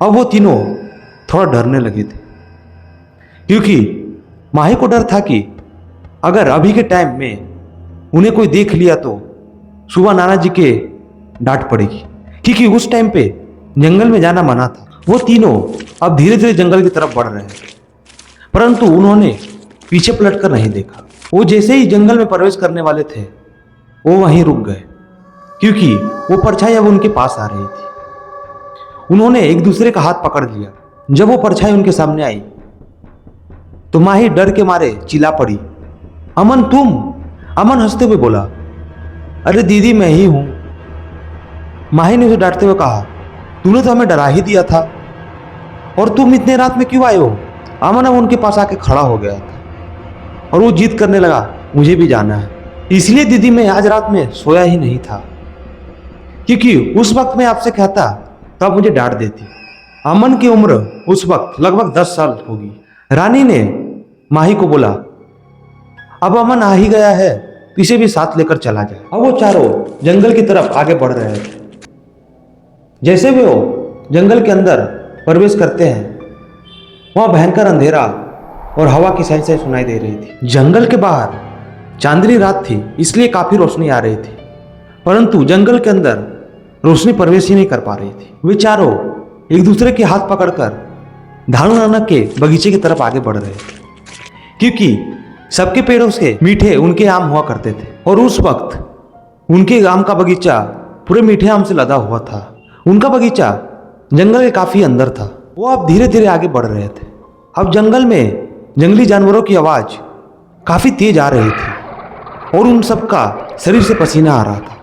अब वो तीनों थोड़ा डरने लगे थे, क्योंकि माही को डर था कि अगर अभी के टाइम में उन्हें कोई देख लिया तो सुबह नाना जी के डांट पड़ेगी, क्योंकि उस टाइम पे जंगल में जाना मना था। वो तीनों अब धीरे धीरे जंगल की तरफ बढ़ रहे हैं, परंतु उन्होंने पीछे पलटकर नहीं देखा। वो जैसे ही जंगल में प्रवेश करने वाले थे वो वहीं रुक गए, क्योंकि वो परछाई अब उनके पास आ रही थी। उन्होंने एक दूसरे का हाथ पकड़ लिया। जब वो परछाई उनके सामने आई तो माही डर के मारे चिल्ला पड़ी, अमन तुम। अमन हंसते हुए बोला, अरे दीदी मैं ही हूं। माही ने उसे डांटते हुए कहा, तूने तो हमें डरा ही दिया था, और तुम इतने रात में क्यों आए हो? अमन अब उनके पास आके खड़ा हो गया था और वो जिद करने लगा, मुझे भी जाना है, इसलिए दीदी मैं आज रात में सोया ही नहीं था, क्योंकि उस वक्त मैं आपसे कहता तो आप मुझे डांट देती। अमन की उम्र उस वक्त लगभग 10 साल होगी। रानी ने माही को बोला, अब अमन आ ही गया है तो इसे भी साथ लेकर चला जाए। अब वो चारों जंगल की तरफ आगे बढ़ रहे थे। जैसे वे वो जंगल के अंदर प्रवेश करते हैं वहां भयंकर अंधेरा और हवा की सैं सुनाई दे रही थी। जंगल के बाहर चांदनी रात थी, इसलिए काफी रोशनी आ रही थी, परंतु जंगल के अंदर रोशनी प्रवेश ही नहीं कर पा रही थी। वे चारों एक दूसरे के हाथ पकड़कर धारू नाना के बगीचे की तरफ आगे बढ़ रहे थे, क्योंकि सबके पेड़ों से मीठे उनके आम हुआ करते थे और उस वक्त उनके आम का बगीचा पूरे मीठे आम से लदा हुआ था। उनका बगीचा जंगल के काफी अंदर था। वो अब धीरे धीरे आगे बढ़ रहे थे। अब जंगल में जंगली जानवरों की आवाज काफी तेज आ रही थी और उन सबका शरीर से पसीना आ रहा था।